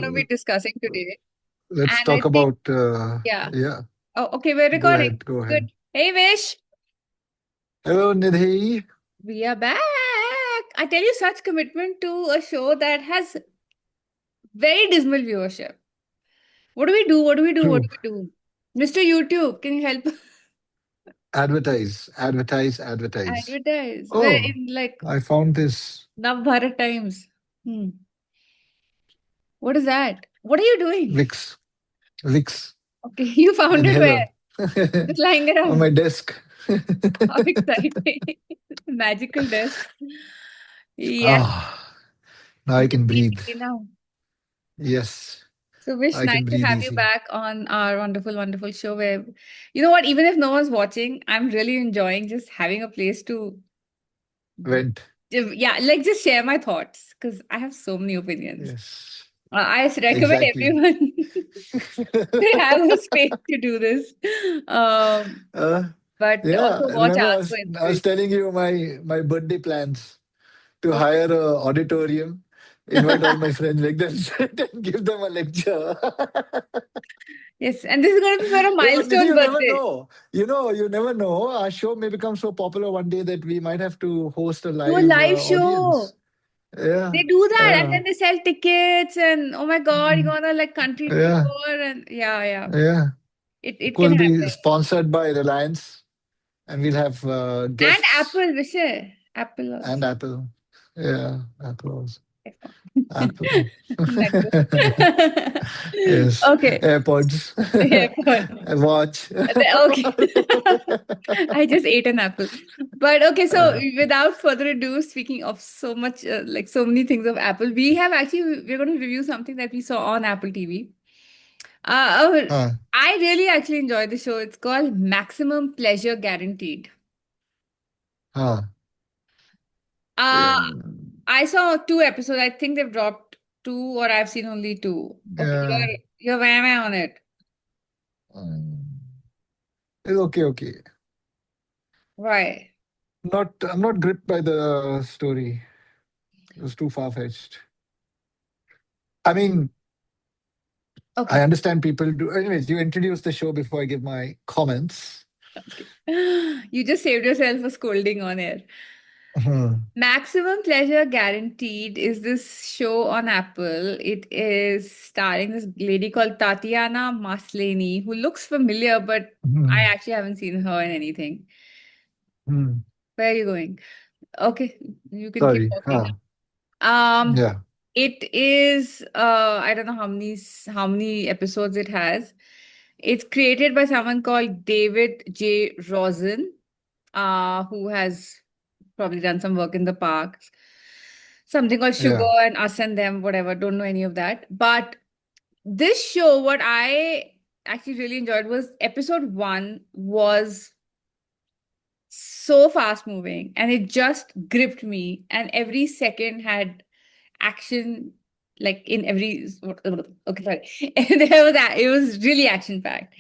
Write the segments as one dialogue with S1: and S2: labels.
S1: going to be discussing today.
S2: let's
S1: And I
S2: talk
S1: think,
S2: about
S1: yeah.
S2: yeah.
S1: Oh, okay, we're
S2: Go
S1: recording.
S2: ahead. Go
S1: Good.
S2: ahead.
S1: Hey, Vish,
S2: Hello, Nidhi.
S1: we are back. I tell you, such commitment to a show that has very dismal viewership. What do we do? What do we do? What
S2: True.
S1: do we do? Mr. YouTube, can you help
S2: Advertise. Advertise. Advertise.
S1: advertise? We're
S2: Oh,
S1: in like
S2: I found this
S1: Navbharat Times. Hmm. What is that? What are you doing?
S2: Vicks. Vicks
S1: Okay, you found it where?
S2: inhaler
S1: Just lying
S2: on my
S1: around.
S2: desk.
S1: How exciting. Magical desk. Yeah,
S2: Ah, now I
S1: you can
S2: can
S1: breathe
S2: breathe.
S1: easy now.
S2: Yes,
S1: So, Wish,
S2: I
S1: nice
S2: can
S1: to
S2: breathe
S1: have you
S2: easy.
S1: back on our wonderful, wonderful show where, you know what, even if no one's watching, I'm really enjoying just having a place to,
S2: Vent.
S1: yeah, like just share my thoughts because I have so many opinions.
S2: Yes,
S1: Recommend
S2: exactly.
S1: everyone to have a space to do this. Um,
S2: uh,
S1: but
S2: yeah,
S1: also watch
S2: remember
S1: us for
S2: I was
S1: inspiration.
S2: telling you my birthday plans to hire a auditorium, invite all my friends, make them sit and give them a lecture.
S1: Yes, and this is going to be for a
S2: Yeah, but Nidhi,
S1: milestone
S2: you never
S1: birthday.
S2: know. You never know. Our show may become so popular one day that we might have to host a
S1: Do a
S2: live
S1: live show.
S2: audience. Yeah,
S1: They do that and
S2: yeah,
S1: then they sell tickets and oh my God, you're
S2: mm,
S1: gonna like country
S2: yeah,
S1: tour and yeah, yeah.
S2: yeah.
S1: It
S2: Could
S1: can
S2: be
S1: happen.
S2: sponsored by Reliance, and we'll have
S1: And
S2: guests
S1: Apple, Vishay. Apple
S2: and
S1: also.
S2: Apple. Yeah, Apple also.
S1: iPhone.
S2: Apple.
S1: MacBook.
S2: Yes,
S1: Okay.
S2: AirPods,
S1: AirPod.
S2: a watch.
S1: Okay. I just ate an apple. But okay, so
S2: Uh,
S1: without further ado, speaking of so much, like so many things of Apple, we're going to review something that we saw on Apple TV. Oh,
S2: huh,
S1: I really actually enjoyed the show. It's called Maximum Pleasure Guaranteed.
S2: huh.
S1: Uh,
S2: Um,
S1: I saw two episodes. I think they've dropped two, or I've seen only two. Okay,
S2: yeah.
S1: you're where am I on it?
S2: um, it's okay, okay.
S1: Why?
S2: I'm not gripped by the story. It was too far-fetched. I mean, I
S1: Okay.
S2: understand people do. Anyways, you introduce the show before I give my comments.
S1: Okay. You just saved yourself a scolding on air.
S2: Hmm.
S1: Maximum Pleasure Guaranteed is this show on Apple. It is starring this lady called Tatiana Maslany, who looks familiar, but I
S2: Hmm.
S1: actually haven't seen her in anything.
S2: Hmm.
S1: Where are you going? Okay, you can keep
S2: Sorry.
S1: talking.
S2: Huh.
S1: Um,
S2: Yeah.
S1: it is I don't know how many episodes it has. It's created by someone called David J. Rosen, who has probably done some work in the parks. Something called Sugar
S2: Yeah.
S1: and Us and Them, whatever. Don't know any of that. But this show, what I actually really enjoyed was episode one was so fast moving and it just gripped me. And every second had action, like in every, okay, sorry. It was really action packed.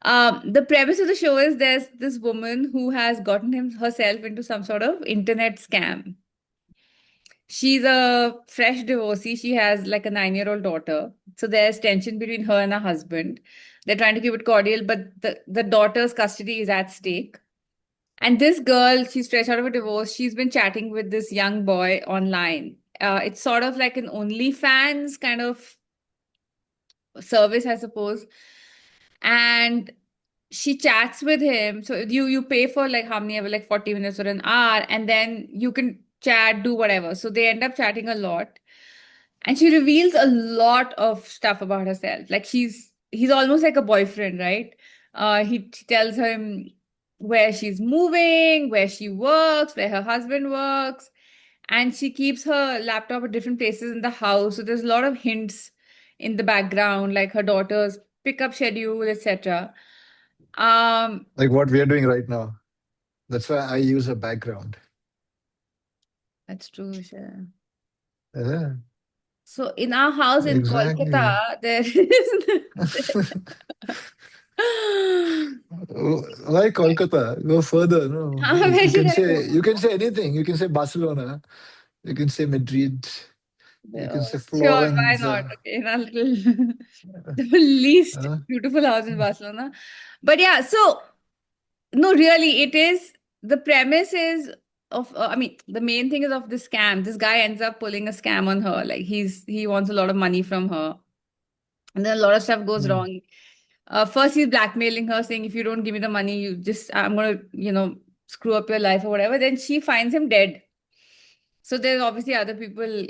S1: The premise of the show is there's this woman who has gotten herself into some sort of internet scam. She's a fresh divorcee. She has like a 9-year-old daughter. So there's tension between her and her husband. They're trying to keep it cordial, but the daughter's custody is at stake. And this girl, she's fresh out of a divorce. She's been chatting with this young boy online. It's sort of like an OnlyFans kind of service, I suppose. And she chats with him. So you pay for like how many ever, like 40 minutes or an hour, and then you can chat, do whatever. So they end up chatting a lot. And she reveals a lot of stuff about herself. Like he's almost like a boyfriend, right? He tells him where she's moving, where she works, where her husband works, and she keeps her laptop at different places in the house. So there's a lot of hints in the background, like her daughter's pickup schedule, etc. Um,
S2: Like what we are doing right now. That's why I use a background.
S1: that's true, Shreya.
S2: Yeah.
S1: So in our house in
S2: Exactly.
S1: Kolkata, there is
S2: Why Kolkata? Go further. No,
S1: Where
S2: you
S1: should
S2: can
S1: I
S2: say
S1: go?
S2: anything. You can say Barcelona. You can say Madrid. You can say
S1: Sure, why
S2: Florence.
S1: not? Okay, in a little, the least
S2: Uh,
S1: beautiful house in Barcelona. But yeah, so no, really, it is the premise is of. I mean, the main thing is of the scam. This guy ends up pulling a scam on her. Like he wants a lot of money from her, and then a lot of stuff goes
S2: mm.
S1: wrong. First, he's blackmailing her, saying, "If you don't give me the money, I'm gonna, screw up your life or whatever." Then she finds him dead. So there's obviously other people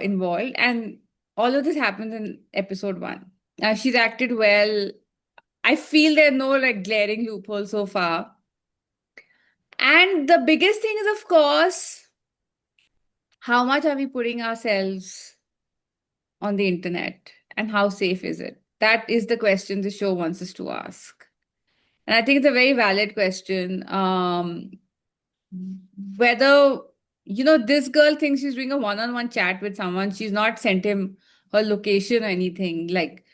S1: involved, and all of this happens in episode one. She's acted well. I feel there are no like glaring loopholes so far. And the biggest thing is, of course, how much are we putting ourselves on the internet and how safe is it? That is the question the show wants us to ask. And I think it's a very valid question. Whether, this girl thinks she's doing a one on one chat with someone, she's not sent him her location or anything. Like,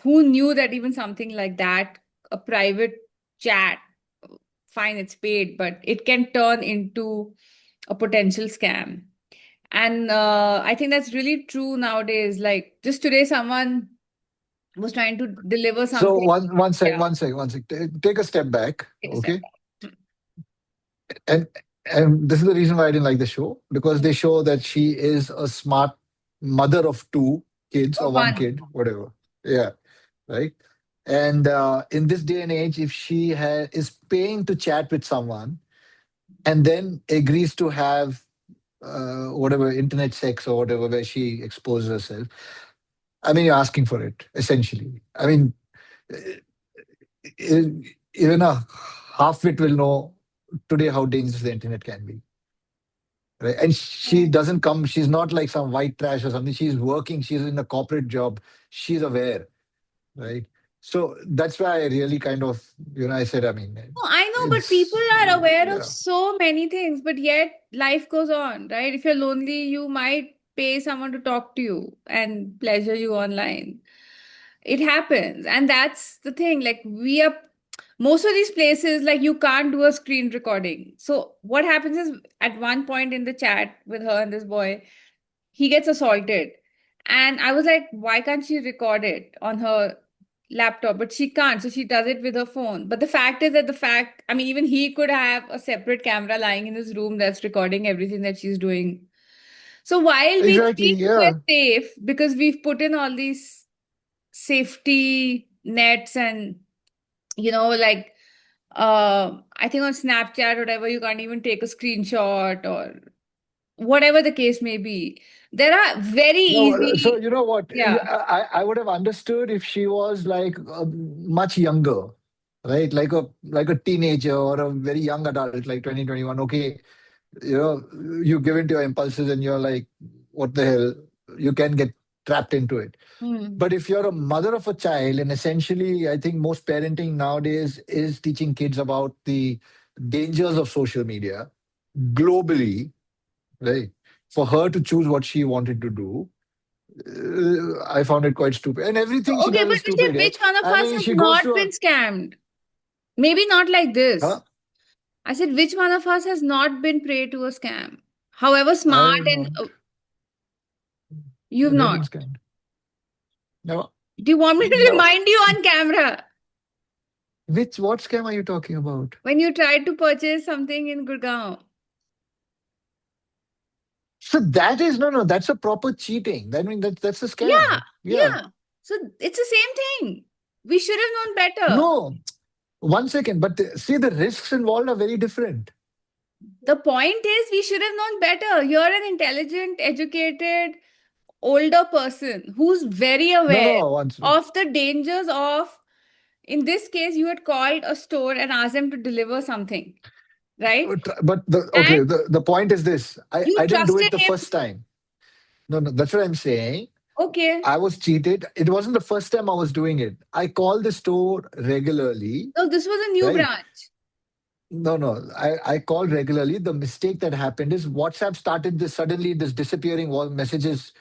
S1: who knew that even something like that, a private chat, fine, it's paid, but it can turn into a potential scam. And I think that's really true nowadays. Like just today, someone was trying to deliver
S2: So
S1: something.
S2: one sec,
S1: Yeah,
S2: one sec. Take a step back,
S1: take a step
S2: okay?
S1: back.
S2: And and this is the reason why I didn't like the show, because they show that she is a smart mother of two kids
S1: Or
S2: or one
S1: one.
S2: kid, whatever. Yeah, right. And in this day and age, if she is paying to chat with someone and then agrees to have whatever internet sex or whatever where she exposes herself, I mean, you're asking for it essentially. I mean, even a half-wit will know today how dangerous the internet can be. Right? And she doesn't come, she's not like some white trash or something. She's working, she's in a corporate job, she's aware, right? So that's why I really kind of, I said, I mean,
S1: No, I know, but people
S2: it's,
S1: are aware of
S2: yeah.
S1: so many things, but yet life goes on, right? If you're lonely, you might pay someone to talk to you and pleasure you online. It happens. And that's the thing. Like, most of these places, like, you can't do a screen recording. So, what happens is at one point in the chat with her and this boy, he gets assaulted. And I was like, why can't she record it on her laptop? But she can't. So she does it with her phone. But the fact is that I mean, even he could have a separate camera lying in his room that's recording everything that she's doing. So while we
S2: Exactly,
S1: think we're
S2: yeah.
S1: safe because we've put in all these safety nets and, like, I think on Snapchat or whatever, you can't even take a screenshot or whatever the case may be. There are very
S2: No, so
S1: easy,
S2: you know what?
S1: yeah.
S2: I would have understood if she was like much younger, right? Like a teenager or a very young adult, like 2021. Okay, you give into your impulses and you're like, what the hell? You can get trapped into it.
S1: Hmm.
S2: But if you're a mother of a child, and essentially, I think most parenting nowadays is teaching kids about the dangers of social media globally, right? For her to choose what she wanted to do, I found it quite stupid. And everything she
S1: Okay,
S2: does
S1: but
S2: is
S1: you say
S2: stupid. Yeah,
S1: which one of
S2: I
S1: us
S2: mean,
S1: has
S2: she goes
S1: not
S2: to
S1: been
S2: a,
S1: scammed? Maybe not like
S2: huh?
S1: this. I said, which one of us has not been prey to a scam? However
S2: I
S1: smart
S2: have
S1: and
S2: not.
S1: you've
S2: Never
S1: not.
S2: been scammed. Never.
S1: Do you want me to
S2: Never.
S1: remind you on camera
S2: What scam are you talking about?
S1: when you tried to purchase something in Gurgaon?
S2: So that is no. That's a proper cheating. I mean, that's a
S1: Yeah,
S2: scam. Yeah.
S1: yeah. So it's the same thing. We should have known better.
S2: No. 1 second. But see, the risks involved are very different.
S1: The point is, we should have known better. You're an intelligent, educated, older person who's very
S2: No,
S1: aware
S2: no. Once.
S1: of the dangers of, in this case, you had called a store and asked them to deliver something, right?
S2: But
S1: And
S2: the point is this.
S1: you
S2: I didn't do
S1: trusted
S2: it the
S1: him.
S2: first time. No, no. That's what I'm saying.
S1: Okay.
S2: I was cheated. It wasn't the first time I was doing it. I called the store regularly,
S1: So this was a new
S2: right?
S1: branch.
S2: No, no. I called regularly. The mistake that happened is WhatsApp started this suddenly, this disappearing messages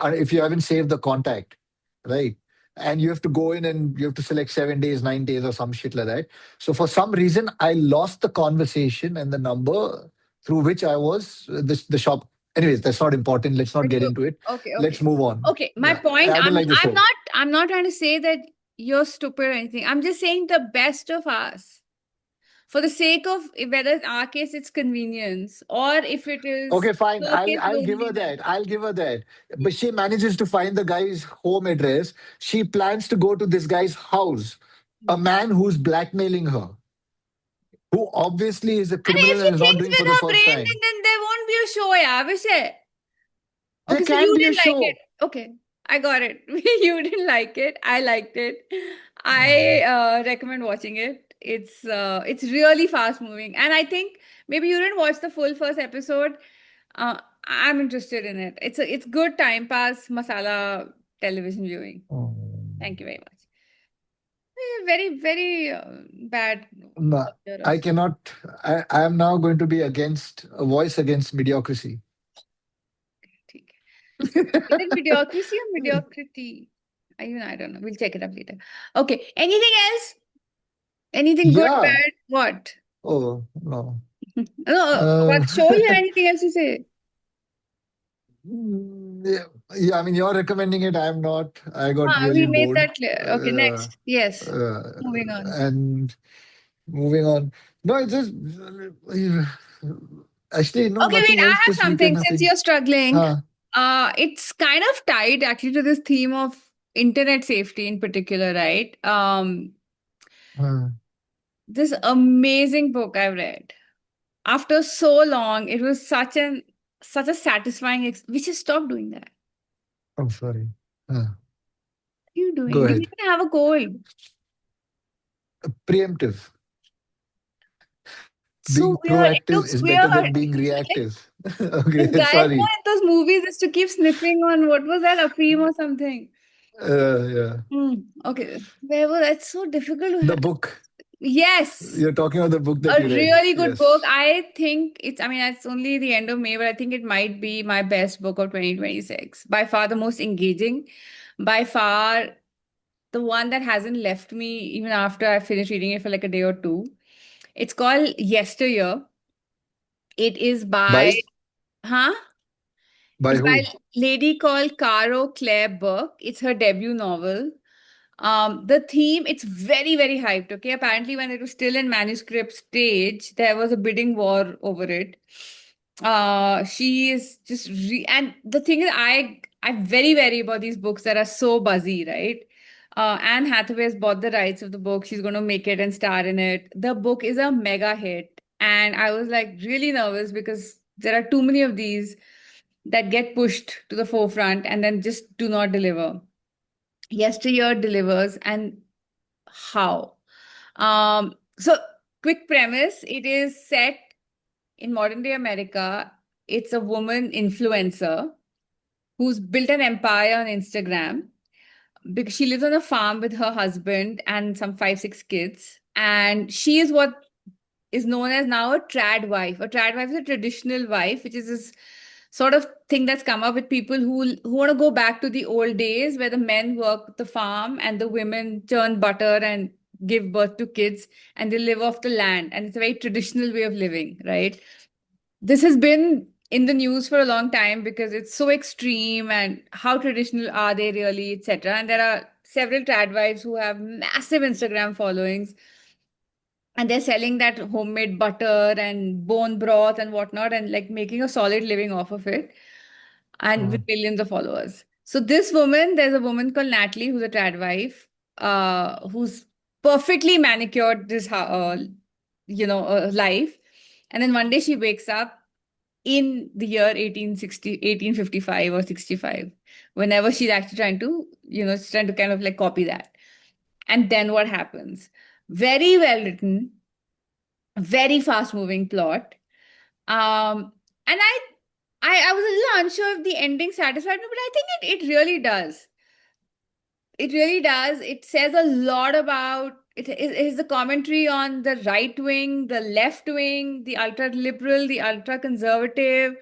S2: if you haven't saved the contact, right? And you have to go in and you have to select 7 days, 9 days, or some shit like that. So for some reason, I lost the conversation and the number through which I was the shop. Anyways, that's not important. Let's not get
S1: Okay,
S2: into it.
S1: okay,
S2: Let's
S1: okay.
S2: move on.
S1: Okay, my
S2: Yeah,
S1: point,
S2: I don't like the show.
S1: I'm not trying to say that you're stupid or anything. I'm just saying the best of us. For the sake of whether in our case it's convenience or if it is
S2: Okay, fine.
S1: showcase
S2: I'll give her
S1: loneliness.
S2: that. I'll give her that. But she manages to find the guy's home address. She plans to go to this guy's house. A
S1: Hmm.
S2: man who's blackmailing her, who obviously is a
S1: And if
S2: criminal
S1: she
S2: and is not
S1: thinks
S2: doing for
S1: with
S2: the
S1: her
S2: first
S1: brain,
S2: time.
S1: then there won't be a show, yeah, Vishay.
S2: There
S1: Okay, so
S2: can
S1: you
S2: be a
S1: didn't like it.
S2: show.
S1: Okay, I got it. You didn't like it. I liked it.
S2: Mm.
S1: I recommend watching it. It's really fast moving, and I think maybe you didn't watch the full first episode. Uh, I'm interested in it. It's good time pass masala television viewing.
S2: Mm.
S1: Thank you very much. Very very bad
S2: No,
S1: culture of.
S2: I cannot. I am now going to be against a voice against mediocrity.
S1: ठीक है. Is it mediocrity or mediocrity? Even I don't know. We'll check it up later. Okay. Anything else? Anything good,
S2: Yeah.
S1: bad? What?
S2: Oh, no.
S1: No,
S2: Uh,
S1: about show you have anything else to say?
S2: yeah, yeah, I mean, you're recommending it. I'm not. I got
S1: We
S2: really
S1: made
S2: bored.
S1: that clear. Okay,
S2: Uh,
S1: next. Yes.
S2: uh,
S1: Moving on.
S2: and moving on. No, it's just. Actually, no,
S1: Okay, wait,
S2: nothing
S1: I
S2: else
S1: have
S2: this weekend.
S1: something since
S2: Nothing.
S1: you're struggling.
S2: Huh.
S1: It's kind of tied actually to this theme of internet safety in particular, right?
S2: Huh.
S1: This amazing book I've read. After so long, it was such a satisfying we should stop doing that.
S2: I'm sorry. Huh.
S1: What are you
S2: Go
S1: doing? You
S2: ahead.
S1: even have a cold.
S2: Preemptive.
S1: So
S2: Being
S1: weird. It
S2: proactive
S1: looks
S2: is better
S1: weird.
S2: than being
S1: Like
S2: reactive.
S1: this
S2: Okay,
S1: guy
S2: sorry.
S1: in those movies used to keep sniffing on what was that, Afim or something.
S2: Yeah.
S1: Okay. Where was that's so difficult to
S2: The
S1: have.
S2: book.
S1: Yes.
S2: You're talking about the book that
S1: A
S2: you read.
S1: really good book.
S2: Yes.
S1: I think it's, I mean, it's only the end of May, but I think it might be my best book of 2026. By far the most engaging. By far the one that hasn't left me even after I finished reading it for like a day or two. It's called Yesteryear. It is by,
S2: By
S1: huh?
S2: by
S1: It's by
S2: who?
S1: a lady called Caro Claire Burke. It's her debut novel. The theme, it's very, very hyped. Okay. Apparently, when it was still in manuscript stage, there was a bidding war over it. She is just and the thing is, I'm very, very about these books that are so buzzy, right? Anne Hathaway has bought the rights of the book. She's going to make it and star in it. The book is a mega hit. And I was like really nervous because there are too many of these that get pushed to the forefront and then just do not deliver. Yesteryear delivers, and how? So quick premise, it is set in modern day America. It's a woman influencer who's built an empire on Instagram because she lives on a farm with her husband and some 5, 6 kids. And she is what is known as now a trad wife. A trad wife is a traditional wife, which is this sort of thing that's come up with people who want to go back to the old days where the men work the farm and the women churn butter and give birth to kids and they live off the land. And it's a very traditional way of living, right? This has been in the news for a long time because it's so extreme and how traditional are they really, etc. And there are several trad wives who have massive Instagram followings and they're selling that homemade butter and bone broth and whatnot and like making a solid living off of it and with
S2: Uh,
S1: millions of followers. So this woman, there's a woman called Natalie who's a trad wife, who's perfectly manicured this life. And then one day she wakes up in the year 1860, 1855 or 65, whenever she's actually trying to, she's trying to kind of like copy that. And then what happens? Very well written, very fast moving plot. And I was a little unsure if the ending satisfied me, but I think it really does. It really does. It says a lot about it is the commentary on the right wing, the left wing, the ultra liberal, the ultra conservative,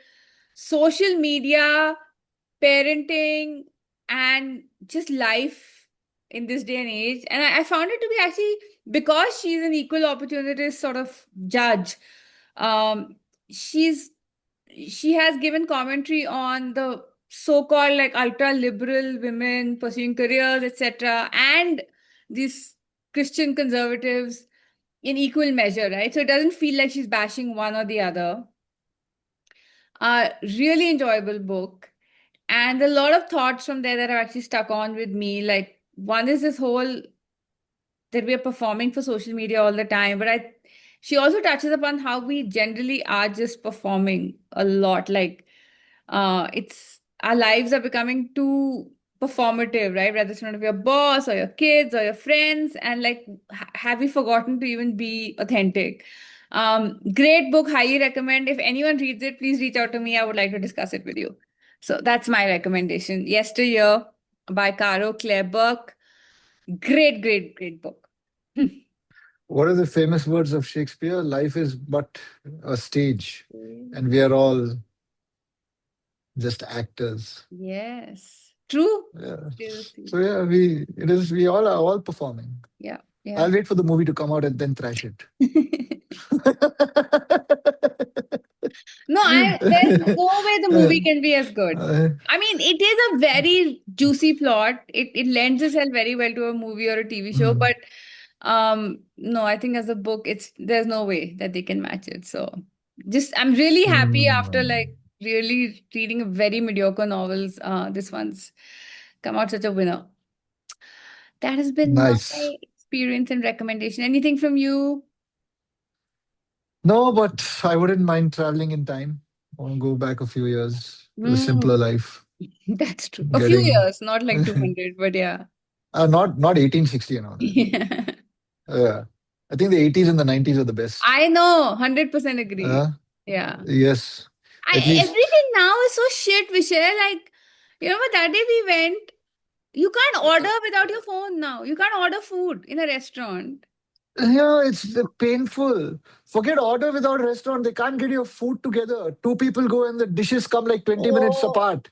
S1: social media, parenting, and just life in this day and age. And I found it to be actually because she's an equal opportunist sort of judge. Um, she's she has given commentary on the so-called like ultra liberal women pursuing careers, etc., and these Christian conservatives in equal measure, right? So it doesn't feel like she's bashing one or the other. Really enjoyable book. And a lot of thoughts from there that have actually stuck on with me. Like, one is this whole that we are performing for social media all the time, but she also touches upon how we generally are just performing a lot. Like, it's our lives are becoming too performative, right? Whether it's in front of your boss or your kids or your friends, and like, have we forgotten to even be authentic? Great book, highly recommend. If anyone reads it, please reach out to me. I would like to discuss it with you. So that's my recommendation. Yesteryear by Caro Claire Burke. Great, great, great book.
S2: What are the famous words of Shakespeare? Life is but a stage, and we are all just actors.
S1: Yes. True.
S2: Yeah.
S1: Seriously.
S2: So yeah, we all are all performing.
S1: Yeah. Yeah.
S2: I'll wait for the movie to come out and then thrash it.
S1: No, there's no way the movie can be as good.
S2: Uh,
S1: I mean, it is a very juicy plot. It lends itself very well to a movie or a TV show,
S2: mm,
S1: but no, I think as a book, it's there's no way that they can match it. So just I'm really happy after
S2: mm,
S1: like really reading very mediocre novels. This one's come out such a winner. That has been my
S2: nice.
S1: experience and recommendation. Anything from you?
S2: No, but I wouldn't mind traveling in time. I want to go back a few years to a
S1: Mm,
S2: simpler life.
S1: that's true. A few
S2: Getting
S1: years, not like 200, but yeah.
S2: not 1860 and all that.
S1: Yeah.
S2: Yeah, I think the 80s and the 90s are the best.
S1: I know, 100% agree.
S2: Uh,
S1: Yeah.
S2: yes, at least.
S1: Everything now is so shit, Vishay. Like, you know what, that day we went, you can't order without your phone now. You can't order food in a restaurant.
S2: Yeah, it's painful. Forget order without restaurant. They can't get your food together. Two people go and the dishes come like 20 minutes
S1: Oh,
S2: apart.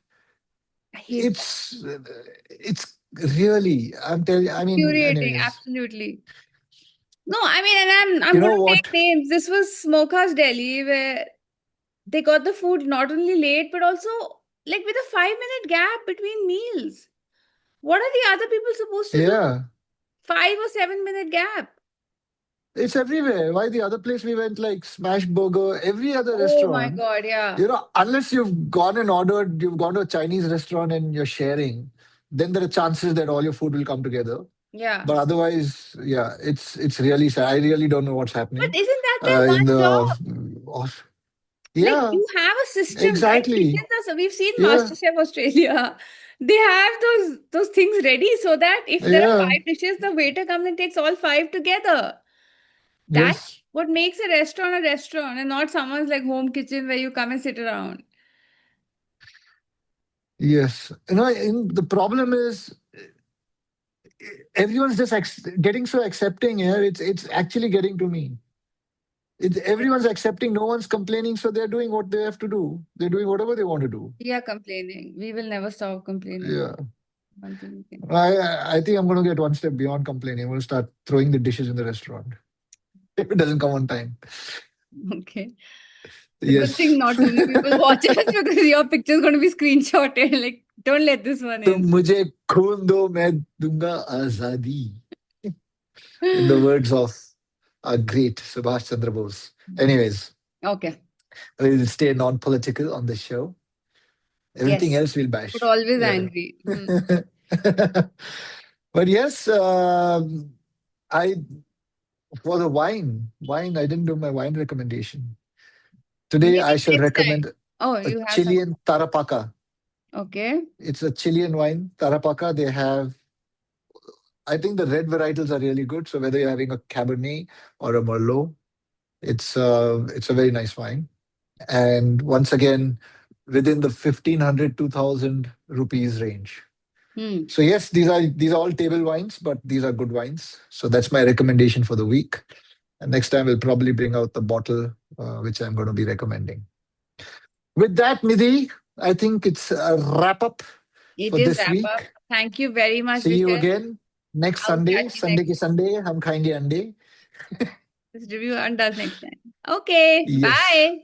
S1: I hate that.
S2: It's really, I'm telling you, I mean,
S1: Infuriating,
S2: anyways,
S1: absolutely. No, I mean, and I'm
S2: you
S1: going
S2: know
S1: to take
S2: what?
S1: names. This was Smokehouse Delhi, where they got the food not only late, but also like with a 5 minute gap between meals. What are the other people supposed to do?
S2: Yeah,
S1: 5 or 7 minute gap.
S2: it's everywhere. Why the other place we went like Smash Burger, every other
S1: Oh my
S2: restaurant,
S1: God, yeah.
S2: unless you've gone and ordered, you've gone to a Chinese restaurant and you're sharing, then there are chances that all your food will come together.
S1: Yeah.
S2: But otherwise, yeah, it's really sad. I really don't know what's
S1: But
S2: happening.
S1: isn't that their
S2: In
S1: one job?
S2: the
S1: Like
S2: yeah,
S1: you have a system, right?
S2: exactly.
S1: Kitchens are, so we've seen
S2: Yeah,
S1: MasterChef Australia. They have those things ready so that if there are
S2: yeah,
S1: 5 dishes, the waiter comes and takes all five together. That's
S2: yes,
S1: what makes a restaurant and not someone's like home kitchen where you come and sit around.
S2: yes. The problem is everyone's just getting so accepting here. It's actually getting to me. Everyone's accepting. No one's complaining, so they're doing what they have to do. They're doing whatever they want to do.
S1: We are complaining. We will never stop complaining.
S2: Yeah.
S1: One thing we can.
S2: I think I'm going to get one step beyond complaining. I'm going to start throwing the dishes in the restaurant if it doesn't come on time.
S1: Okay. It's a good
S2: Yes.
S1: thing not too many people watch us because your picture is going to be screenshotted. Like, don't let this one
S2: तुम
S1: in.
S2: मुझे खून दो मैं दूंगा आजादी. In the words of our great Subhash Chandra Bose. Anyways,
S1: Okay.
S2: we'll stay non-political on the show. Everything
S1: Yes.
S2: else we'll
S1: But
S2: bash.
S1: always
S2: Yeah.
S1: angry.
S2: But yes, I for the wine, I didn't do my wine recommendation. Today, I
S1: Maybe
S2: shall
S1: next time.
S2: recommend
S1: Oh,
S2: a
S1: you have some.
S2: Chilean Tarapaka.
S1: Okay.
S2: It's a Chilean wine, Tarapaka. They have, I think the red varietals are really good. So whether you're having a Cabernet or a Merlot, it's a very nice wine. And once again, within the 1,500 2,000 rupees range.
S1: Hmm.
S2: So yes, these are all table wines, but these are good wines. So that's my recommendation for the week. And next time we'll probably bring out the bottle which I'm going to be recommending. With that, Nidhi, I think it's a wrap up
S1: It
S2: for
S1: is
S2: this
S1: wrap up.
S2: week.
S1: Thank you very much,
S2: See you
S1: Vijay.
S2: again next
S1: I'll
S2: Sunday.
S1: catch you
S2: Sunday
S1: next.
S2: ki Sunday, hum khayenge ande.
S1: This review undoes next time. Okay.
S2: Yes.
S1: Bye.